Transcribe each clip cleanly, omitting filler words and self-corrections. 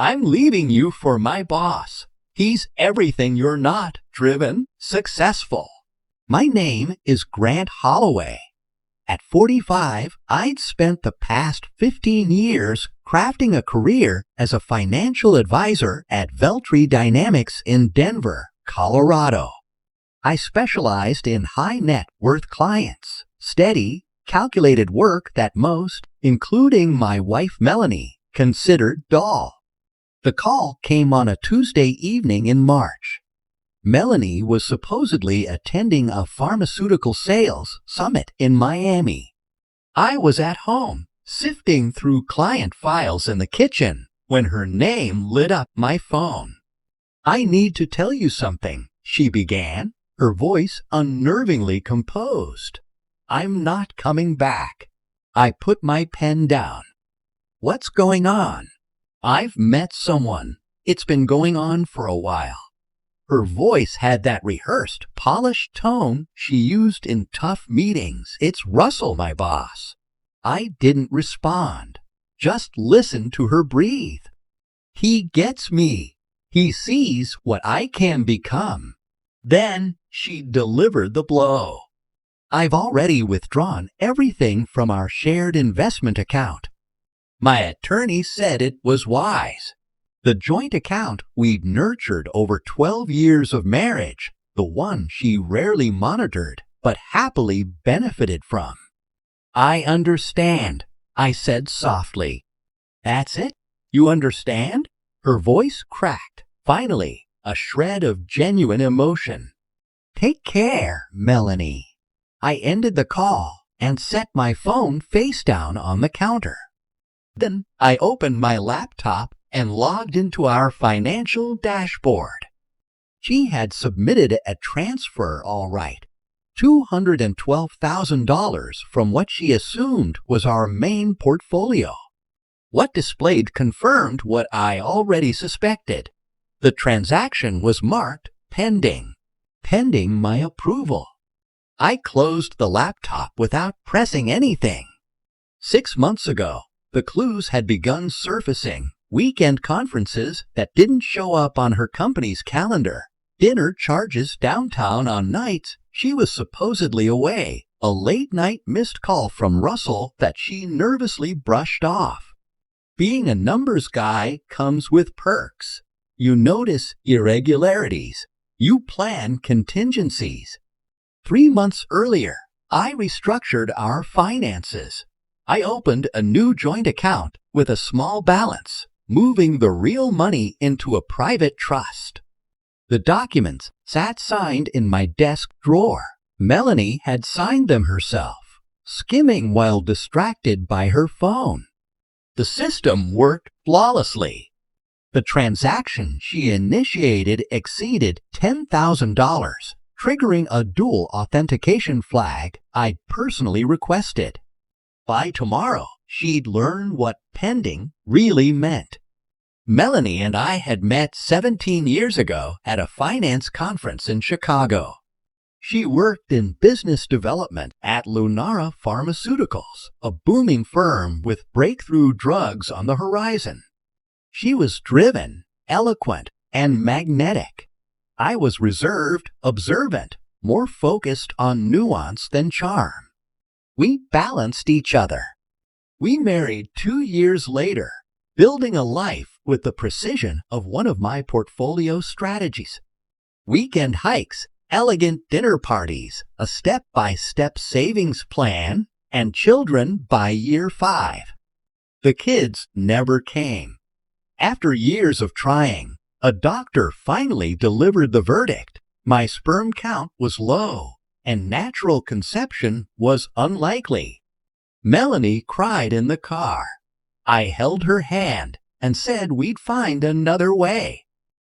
I'm leaving you for my boss. He's everything you're not, driven, successful. My name is Grant Holloway. At 45, I'd spent the past 15 years crafting a career as a financial advisor at Veltri Dynamics in Denver, Colorado. I specialized in high net worth clients, steady, calculated work that most, including my wife Melanie, considered dull. The call came on a Tuesday evening in March. Melanie was supposedly attending a pharmaceutical sales summit in Miami. I was at home, sifting through client files in the kitchen, when her name lit up my phone. "I need to tell you something," she began, her voice unnervingly composed. "I'm not coming back." I put my pen down. "What's going on?" "I've met someone. It's been going on for a while." Her voice had that rehearsed, polished tone she used in tough meetings. "It's Russell, my boss." I didn't respond, just listened to her breathe. "He gets me. He sees what I can become." Then she delivered the blow. "I've already withdrawn everything from our shared investment account." My attorney said it was wise. The joint account we'd nurtured over 12 years of marriage, the one she rarely monitored but happily benefited from. "I understand," I said softly. "That's it? You understand?" Her voice cracked, finally, a shred of genuine emotion. "Take care, Melanie." I ended the call and set my phone face down on the counter. Then I opened my laptop and logged into our financial dashboard. She had submitted a transfer all right, $212,000 from what she assumed was our main portfolio. What displayed confirmed what I already suspected. The transaction was marked pending my approval. I closed the laptop without pressing anything. 6 months ago, the clues had begun surfacing. Weekend conferences that didn't show up on her company's calendar, dinner charges downtown on nights she was supposedly away, a late-night missed call from Russell that she nervously brushed off. Being a numbers guy comes with perks. You notice irregularities. You plan contingencies. 3 months earlier, I restructured our finances. I opened a new joint account with a small balance, moving the real money into a private trust. The documents sat signed in my desk drawer. Melanie had signed them herself, skimming while distracted by her phone. The system worked flawlessly. The transaction she initiated exceeded $10,000, triggering a dual authentication flag I'd personally requested. By tomorrow, she'd learn what pending really meant. Melanie and I had met 17 years ago at a finance conference in Chicago. She worked in business development at Lunara Pharmaceuticals, a booming firm with breakthrough drugs on the horizon. She was driven, eloquent, and magnetic. I was reserved, observant, more focused on nuance than charm. We balanced each other. We married 2 years later, building a life with the precision of one of my portfolio strategies. Weekend hikes, elegant dinner parties, a step-by-step savings plan, and children by year 5. The kids never came. After years of trying, a doctor finally delivered the verdict. My sperm count was low, and natural conception was unlikely. Melanie cried in the car. I held her hand and said we'd find another way.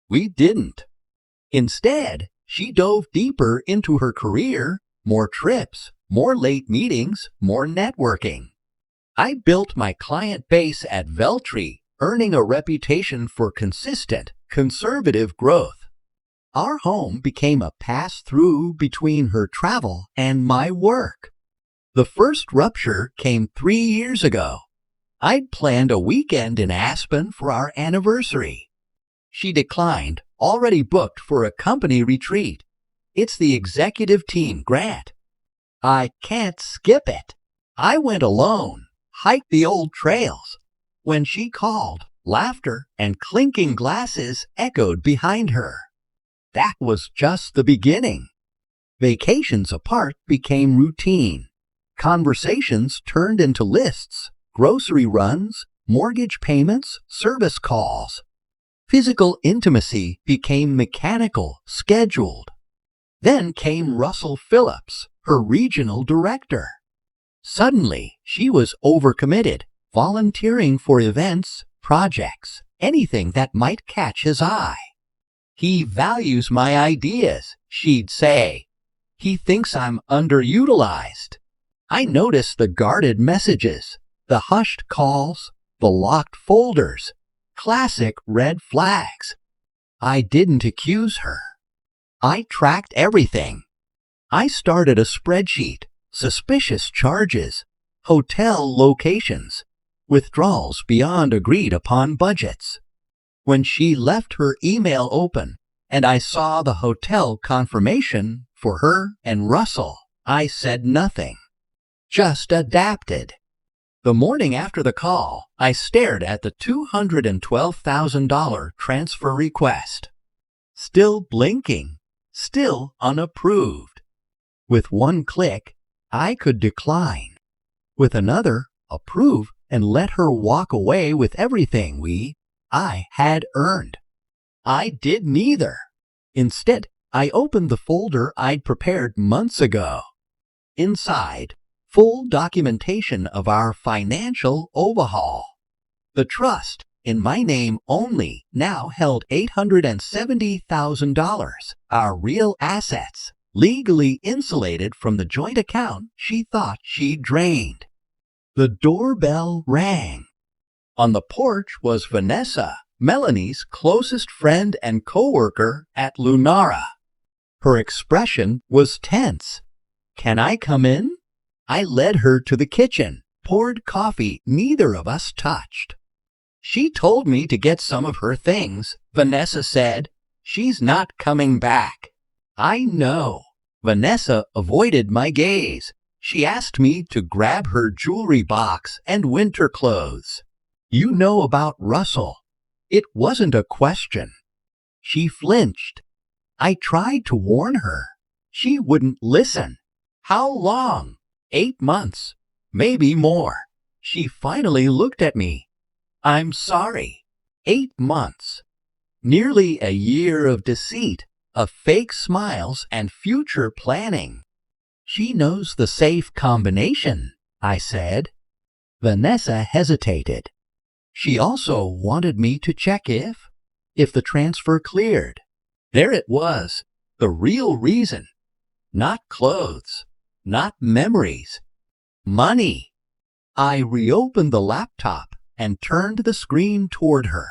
We didn't. Instead, she dove deeper into her career, more trips, more late meetings, more networking. I built my client base at Veltri, earning a reputation for consistent, conservative growth. Our home became a pass-through between her travel and my work. The first rupture came 3 years ago. I'd planned a weekend in Aspen for our anniversary. She declined, already booked for a company retreat. It's the executive team grant. I can't skip it. I went alone, hiked the old trails. When she called, laughter and clinking glasses echoed behind her. That was just the beginning. Vacations apart became routine. Conversations turned into lists, grocery runs, mortgage payments, service calls. Physical intimacy became mechanical, scheduled. Then came Russell Phillips, her regional director. Suddenly, she was overcommitted, volunteering for events, projects, anything that might catch his eye. He values my ideas, she'd say. He thinks I'm underutilized. I noticed the guarded messages, the hushed calls, the locked folders. Classic red flags. I didn't accuse her. I tracked everything. I started a spreadsheet, suspicious charges, hotel locations, withdrawals beyond agreed upon budgets. When she left her email open and I saw the hotel confirmation for her and Russell, I said nothing. Just adapted. The morning after the call, I stared at the $212,000 transfer request. Still blinking, still unapproved. With one click, I could decline. With another, approve and let her walk away with everything I had earned. I did neither. Instead, I opened the folder I'd prepared months ago. Inside, full documentation of our financial overhaul. The trust, in my name only, now held $870,000, our real assets, legally insulated from the joint account she thought she'd drained. The doorbell rang. On the porch was Vanessa, Melanie's closest friend and coworker at Lunara. Her expression was tense. "Can I come in?" I led her to the kitchen, poured coffee neither of us touched. "She told me to get some of her things," Vanessa said. "She's not coming back." "I know." Vanessa avoided my gaze. She asked me to grab her jewelry box and winter clothes. "You know about Russell." It wasn't a question. She flinched. I tried to warn her. She wouldn't listen. "How long?" 8 months, maybe more. She finally looked at me. "I'm sorry." 8 months. Nearly a year of deceit, of fake smiles and future planning. "She knows the safe combination," I said. Vanessa hesitated. She also wanted me to check if the transfer cleared. There it was, the real reason. Not clothes, not memories. Money. I reopened the laptop and turned the screen toward her.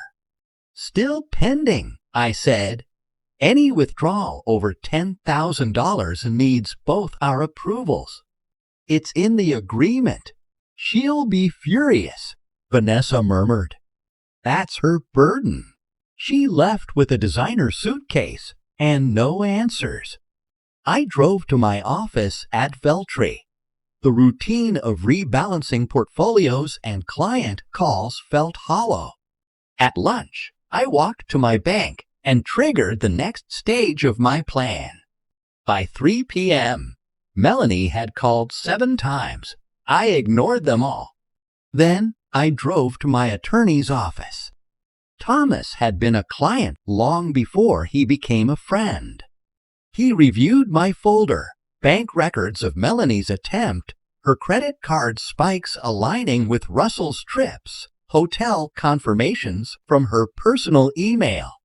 "Still pending," I said. "Any withdrawal over $10,000 needs both our approvals." "It's in the agreement." "She'll be furious," Vanessa murmured. "That's her burden." She left with a designer suitcase and no answers. I drove to my office at Veltri. The routine of rebalancing portfolios and client calls felt hollow. At lunch, I walked to my bank and triggered the next stage of my plan. By 3 p.m., Melanie had called 7 times. I ignored them all. Then I drove to my attorney's office. Thomas had been a client long before he became a friend. He reviewed my folder, bank records of Melanie's attempt, her credit card spikes aligning with Russell's trips, hotel confirmations from her personal email.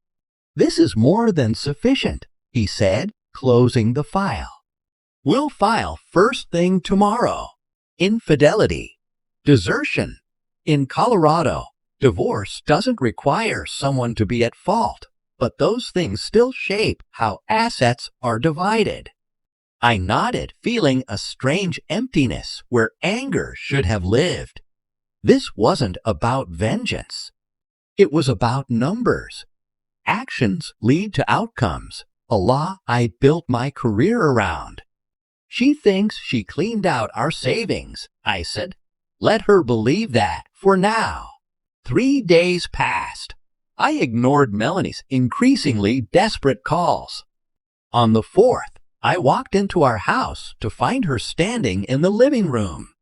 "This is more than sufficient," he said, closing the file. "We'll file first thing tomorrow." Infidelity. Desertion. In Colorado, divorce doesn't require someone to be at fault, but those things still shape how assets are divided. I nodded, feeling a strange emptiness where anger should have lived. This wasn't about vengeance. It was about numbers. Actions lead to outcomes, a law I built my career around. She thinks she cleaned out our savings, I said. Let her believe that for now. 3 days passed. I ignored Melanie's increasingly desperate calls. On the 4th, I walked into our house to find her standing in the living room.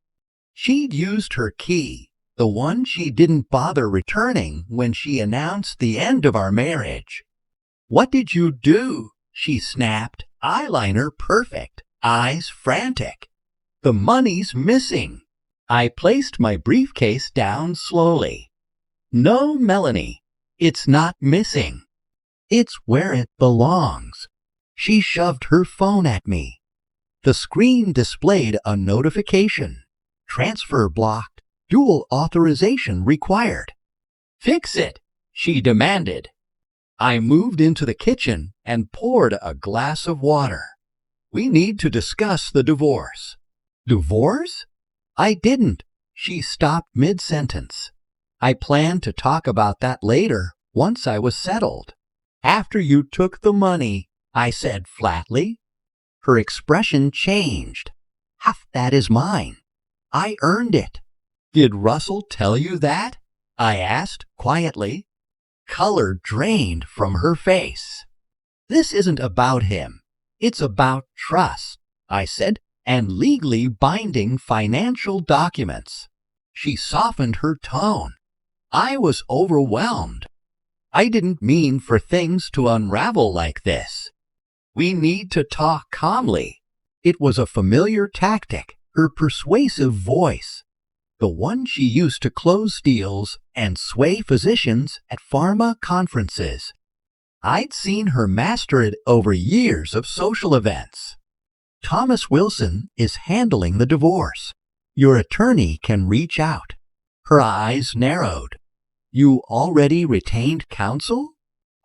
She'd used her key, the one she didn't bother returning when she announced the end of our marriage. "What did you do?" she snapped, eyeliner perfect, eyes frantic. "The money's missing." I placed my briefcase down slowly. "No, Melanie, it's not missing. It's where it belongs." She shoved her phone at me. The screen displayed a notification. "Transfer blocked. Dual authorization required." "Fix it," she demanded. I moved into the kitchen and poured a glass of water. "We need to discuss the divorce." "Divorce?" "I didn't." She stopped mid-sentence. "I planned to talk about that later, once I was settled." "After you took the money," I said flatly. Her expression changed. "Half that is mine. I earned it." "Did Russell tell you that?" I asked quietly. Color drained from her face. "This isn't about him. It's about trust," I said, "and legally binding financial documents." She softened her tone. I was overwhelmed. "I didn't mean for things to unravel like this. We need to talk calmly." It was a familiar tactic, her persuasive voice, the one she used to close deals and sway physicians at pharma conferences. I'd seen her master it over years of social events. "Thomas Wilson is handling the divorce. Your attorney can reach out." Her eyes narrowed. "You already retained counsel?"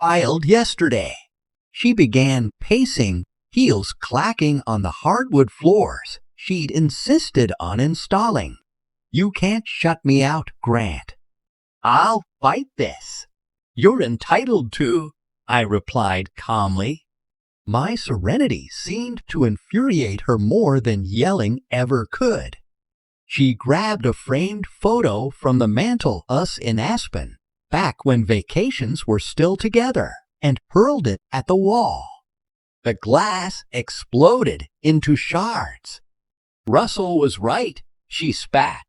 "Filed yesterday." She began pacing, heels clacking on the hardwood floors she'd insisted on installing. "You can't shut me out, Grant." "I'll fight this." "You're entitled to," I replied calmly. My serenity seemed to infuriate her more than yelling ever could. She grabbed a framed photo from the mantel, us in Aspen, back when vacations were still together, and hurled it at the wall. The glass exploded into shards. "Russell was right," she spat.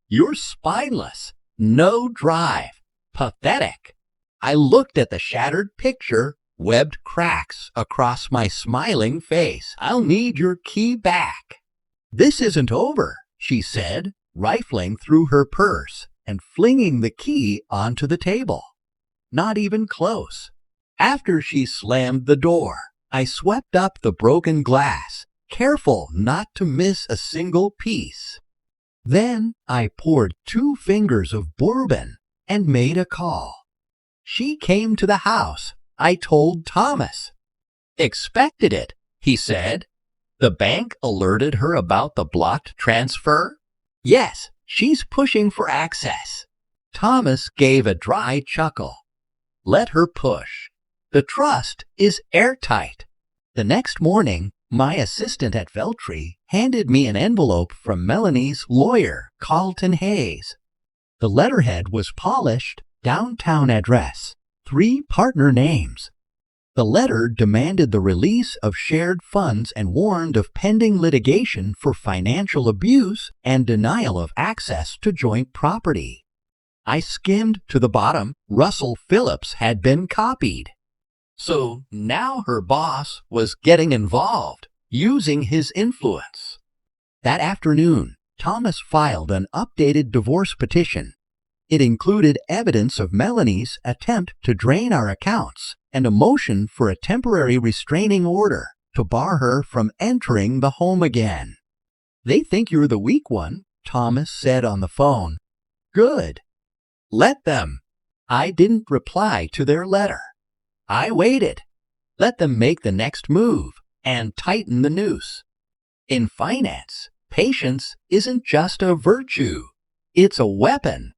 "You're spineless, no drive, pathetic." I looked at the shattered picture, webbed cracks across my smiling face. "I'll need your key back." "This isn't over," she said, rifling through her purse and flinging the key onto the table. "Not even close." After she slammed the door, I swept up the broken glass, careful not to miss a single piece. Then I poured 2 fingers of bourbon and made a call. She came to the house. I told Thomas. "Expected it," he said. "The bank alerted her about the blocked transfer?" "Yes, she's pushing for access." Thomas gave a dry chuckle. "Let her push. The trust is airtight." The next morning, my assistant at Veltri handed me an envelope from Melanie's lawyer, Carlton Hayes. The letterhead was polished, downtown address, 3 partner names. The letter demanded the release of shared funds and warned of pending litigation for financial abuse and denial of access to joint property. I skimmed to the bottom. Russell Phillips had been copied. So now her boss was getting involved, using his influence. That afternoon, Thomas filed an updated divorce petition. It included evidence of Melanie's attempt to drain our accounts and a motion for a temporary restraining order to bar her from entering the home again. "They think you're the weak one," Thomas said on the phone. "Good. Let them." I didn't reply to their letter. I waited. Let them make the next move and tighten the noose. In finance, patience isn't just a virtue. It's a weapon.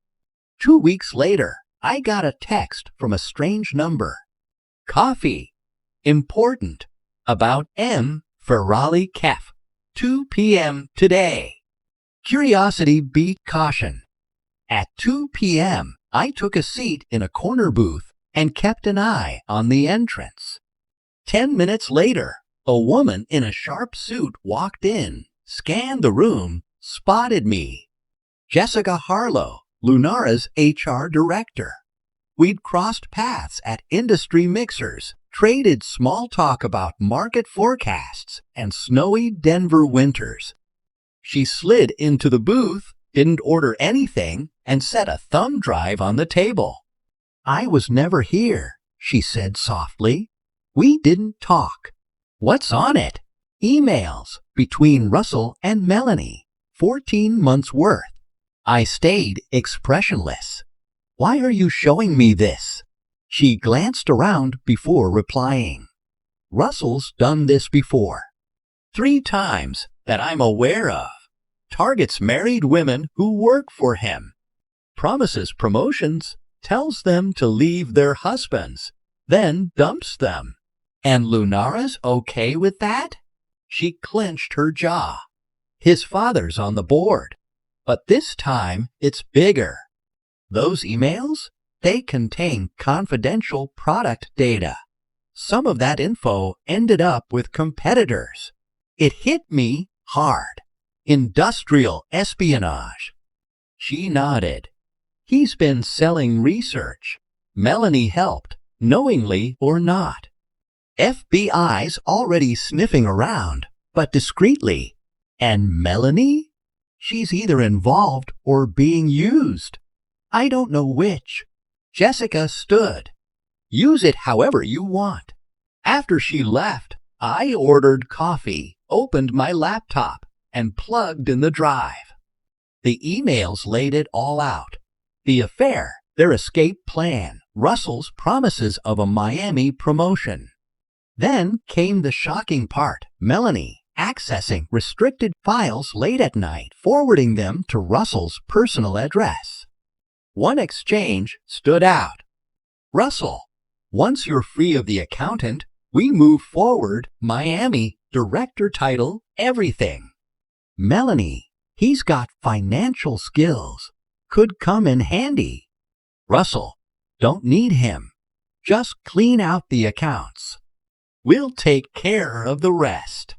2 weeks later, I got a text from a strange number. Coffee. Important. About M. Ferrari Kef. 2 p.m. today. Curiosity beat caution. At 2 p.m., I took a seat in a corner booth and kept an eye on the entrance. 10 minutes later, a woman in a sharp suit walked in, scanned the room, spotted me. Jessica Harlow, Lunara's HR director. We'd crossed paths at industry mixers, traded small talk about market forecasts and snowy Denver winters. She slid into the booth, didn't order anything, and set a thumb drive on the table. I was never here, she said softly. We didn't talk. What's on it? Emails between Russell and Melanie, 14 months worth. I stayed expressionless. Why are you showing me this? She glanced around before replying. Russell's done this before. 3 times that I'm aware of. Targets married women who work for him. Promises promotions, tells them to leave their husbands, then dumps them. And Lunara's okay with that? She clenched her jaw. His father's on the board. But this time, it's bigger. Those emails? They contain confidential product data. Some of that info ended up with competitors. It hit me hard. Industrial espionage. She nodded. He's been selling research. Melanie helped, knowingly or not. FBI's already sniffing around, but discreetly. And Melanie? She's either involved or being used. I don't know which. Jessica stood. Use it however you want. After she left, I ordered coffee, opened my laptop, and plugged in the drive. The emails laid it all out. The affair, their escape plan, Russell's promises of a Miami promotion. Then came the shocking part, Melanie accessing restricted files late at night, forwarding them to Russell's personal address. One exchange stood out. Russell, once you're free of the accountant, we move forward, Miami, director title, everything. Melanie, he's got financial skills. Could come in handy. Russell, don't need him. Just clean out the accounts. We'll take care of the rest.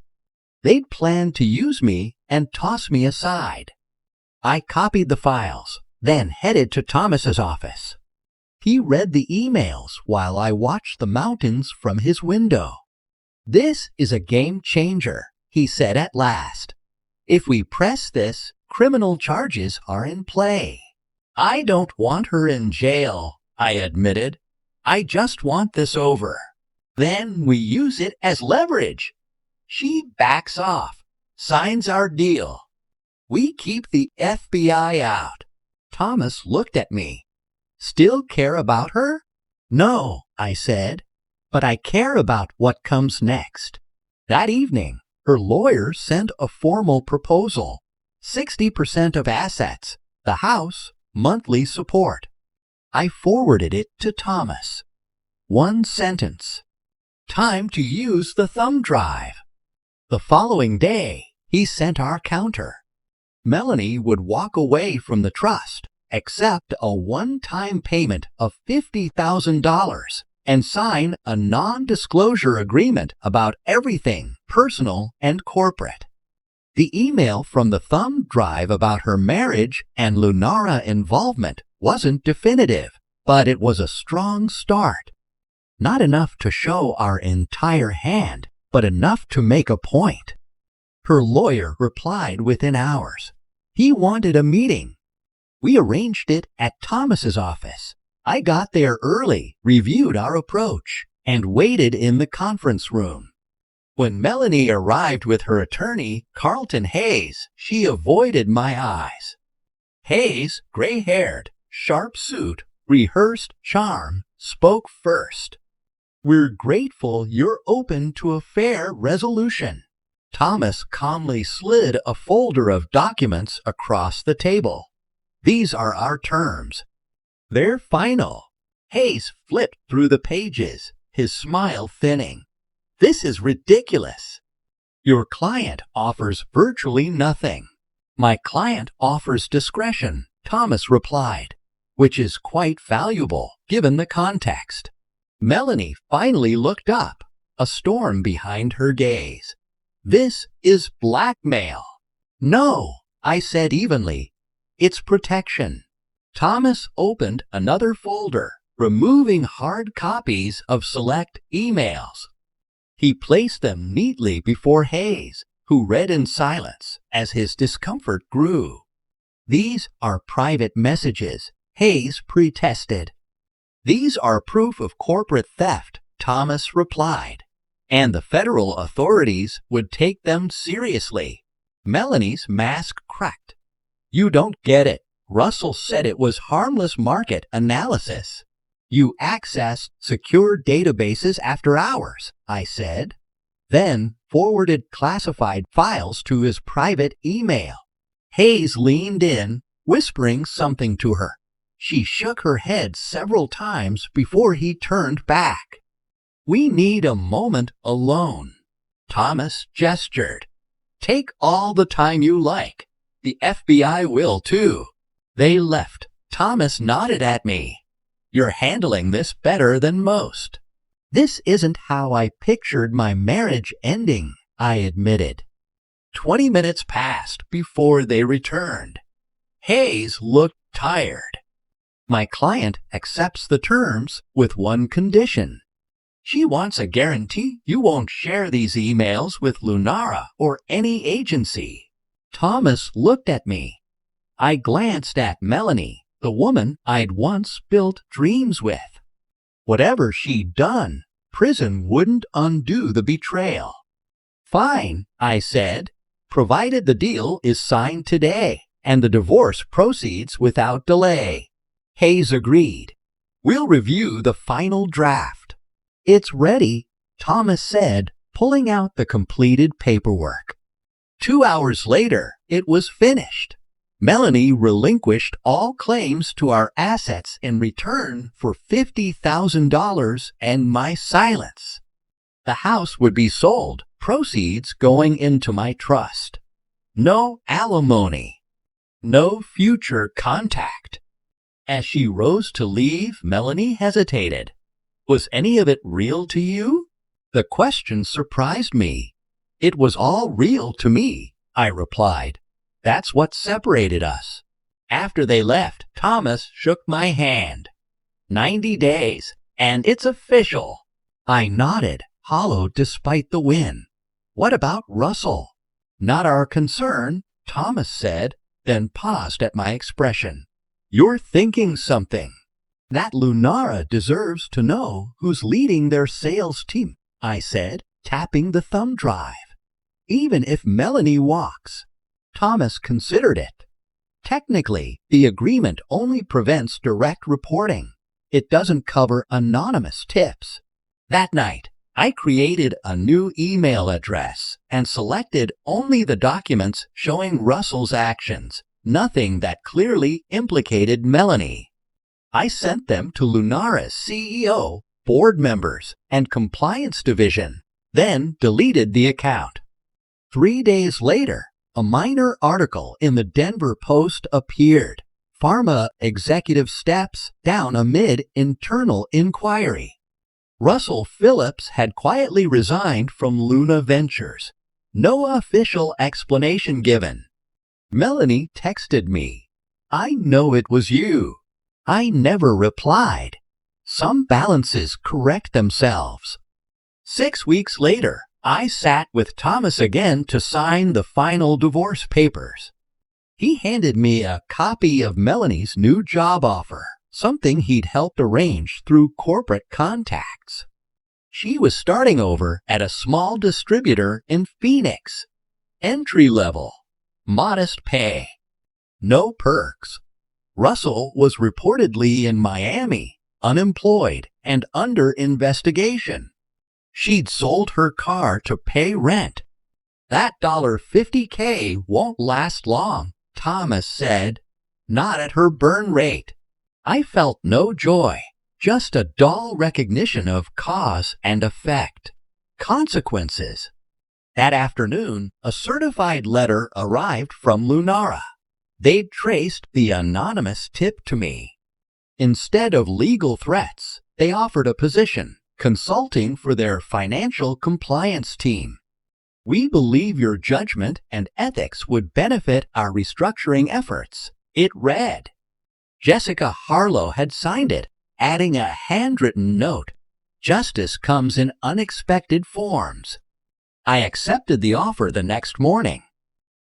They'd planned to use me and toss me aside. I copied the files, then headed to Thomas's office. He read the emails while I watched the mountains from his window. This is a game changer, he said at last. If we press this, criminal charges are in play. I don't want her in jail, I admitted. I just want this over. Then we use it as leverage. She backs off, signs our deal. We keep the FBI out. Thomas looked at me. Still care about her? No, I said, but I care about what comes next. That evening, her lawyer sent a formal proposal. 60% of assets, the house, monthly support. I forwarded it to Thomas. 1 sentence. Time to use the thumb drive. The following day, he sent our counter. Melanie would walk away from the trust, accept a one-time payment of $50,000, and sign a non-disclosure agreement about everything personal and corporate. The email from the thumb drive about her marriage and Lunara involvement wasn't definitive, but it was a strong start. Not enough to show our entire hand, but enough to make a point. Her lawyer replied within hours. He wanted a meeting. We arranged it at Thomas's office. I got there early, reviewed our approach, and waited in the conference room. When Melanie arrived with her attorney, Carlton Hayes, she avoided my eyes. Hayes, gray-haired, sharp suit, rehearsed charm, spoke first. We're grateful you're open to a fair resolution. Thomas calmly slid a folder of documents across the table. These are our terms. They're final. Hayes flipped through the pages, his smile thinning. This is ridiculous. Your client offers virtually nothing. My client offers discretion, Thomas replied, which is quite valuable given the context. Melanie finally looked up, a storm behind her gaze. This is blackmail. No, I said evenly. It's protection. Thomas opened another folder, removing hard copies of select emails. He placed them neatly before Hayes, who read in silence as his discomfort grew. These are private messages, Hayes protested. These are proof of corporate theft, Thomas replied, and the federal authorities would take them seriously. Melanie's mask cracked. You don't get it. Russell said it was harmless market analysis. You accessed secure databases after hours, I said, then forwarded classified files to his private email. Hayes leaned in, whispering something to her. She shook her head several times before he turned back. We need a moment alone. Thomas gestured. Take all the time you like. The FBI will too. They left. Thomas nodded at me. You're handling this better than most. This isn't how I pictured my marriage ending, I admitted. 20 minutes passed before they returned. Hayes looked tired. My client accepts the terms with one condition. She wants a guarantee you won't share these emails with Lunara or any agency. Thomas looked at me. I glanced at Melanie, the woman I'd once built dreams with. Whatever she'd done, prison wouldn't undo the betrayal. Fine, I said, provided the deal is signed today and the divorce proceeds without delay. Hayes agreed. We'll review the final draft. It's ready, Thomas said, pulling out the completed paperwork. 2 hours later, it was finished. Melanie relinquished all claims to our assets in return for $50,000 and my silence. The house would be sold, proceeds going into my trust. No alimony. No future contact. As she rose to leave, Melanie hesitated. Was any of it real to you? The question surprised me. It was all real to me, I replied. That's what separated us. After they left, Thomas shook my hand. 90 days, and it's official. I nodded, hollow despite the win. What about Russell? Not our concern, Thomas said, then paused at my expression. You're thinking something. That Lunara deserves to know who's leading their sales team, I said, tapping the thumb drive. Even if Melanie walks. Thomas considered it. Technically, the agreement only prevents direct reporting. It doesn't cover anonymous tips. That night, I created a new email address and selected only the documents showing Russell's actions, nothing that clearly implicated Melanie. I sent them to Lunara's CEO, board members, and compliance division, then deleted the account. 3 days later, a minor article in the Denver Post appeared. Pharma executive steps down amid internal inquiry. Russell Phillips had quietly resigned from Luna Ventures. No official explanation given. Melanie texted me. I know it was you. I never replied. Some balances correct themselves. 6 weeks later, I sat with Thomas again to sign the final divorce papers. He handed me a copy of Melanie's new job offer, something he'd helped arrange through corporate contacts. She was starting over at a small distributor in Phoenix. Entry level. Modest pay. No perks. Russell was reportedly in Miami, unemployed and under investigation. She'd sold her car to pay rent. That $50K won't last long, Thomas said. not at her burn rate. I felt no joy, just a dull recognition of cause and effect. Consequences. That afternoon, a certified letter arrived from Lunara. They'd traced the anonymous tip to me. Instead of legal threats, they offered a position, consulting for their financial compliance team. We believe your judgment and ethics would benefit our restructuring efforts, it read. Jessica Harlow had signed it, adding a handwritten note. Justice comes in unexpected forms. I accepted the offer the next morning.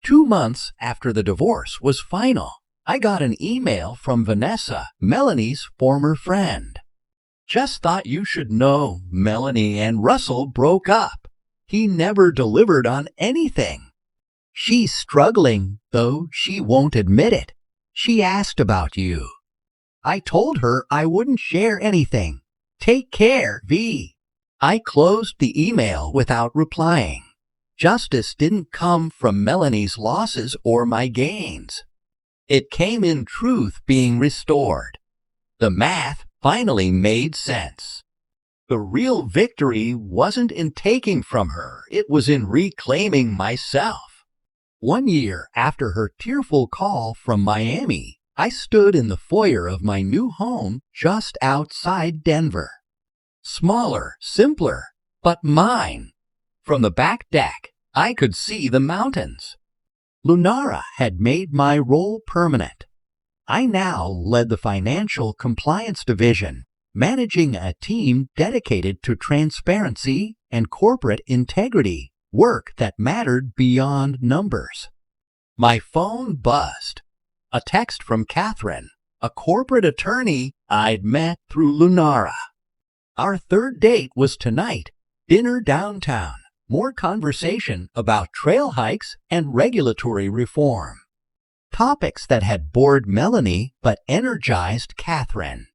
2 months after the divorce was final, I got an email from Vanessa, Melanie's former friend. Just thought you should know Melanie and Russell broke up. He never delivered on anything. She's struggling, though she won't admit it. She asked about you. I told her I wouldn't share anything. Take care, V. I closed the email without replying. Justice didn't come from Melanie's losses or my gains. It came in truth being restored. The math finally made sense. The real victory wasn't in taking from her, it was in reclaiming myself. 1 year after her tearful call from Miami, I stood in the foyer of my new home just outside Denver. Smaller, simpler, but mine. From the back deck, I could see the mountains. Lunara had made my role permanent. I now led the financial compliance division, managing a team dedicated to transparency and corporate integrity, work that mattered beyond numbers. My phone buzzed. A text from Catherine, a corporate attorney I'd met through Lunara. Our third date was tonight, dinner downtown, more conversation about trail hikes and regulatory reform. Topics that had bored Melanie but energized Catherine.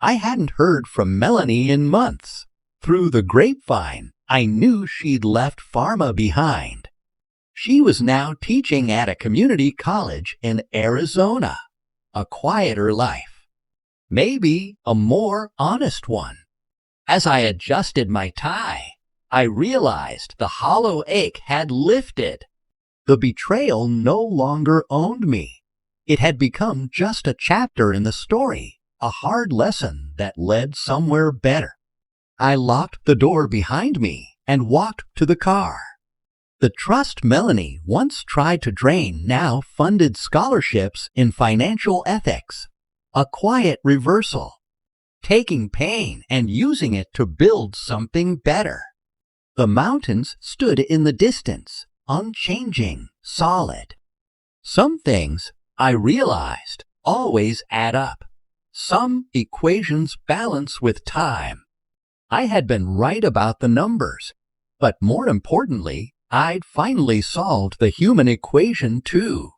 I hadn't heard from Melanie in months. Through the grapevine, I knew she'd left pharma behind. She was now teaching at a community college in Arizona. A quieter life. Maybe a more honest one. As I adjusted my tie, I realized the hollow ache had lifted. The betrayal no longer owned me. It had become just a chapter in the story, a hard lesson that led somewhere better. I locked the door behind me and walked to the car. The trust Melanie once tried to drain now funded scholarships in financial ethics. A quiet reversal. Taking pain and using it to build something better. The mountains stood in the distance, unchanging, solid. Some things, I realized, always add up. Some equations balance with time. I had been right about the numbers, but more importantly, I'd finally solved the human equation too.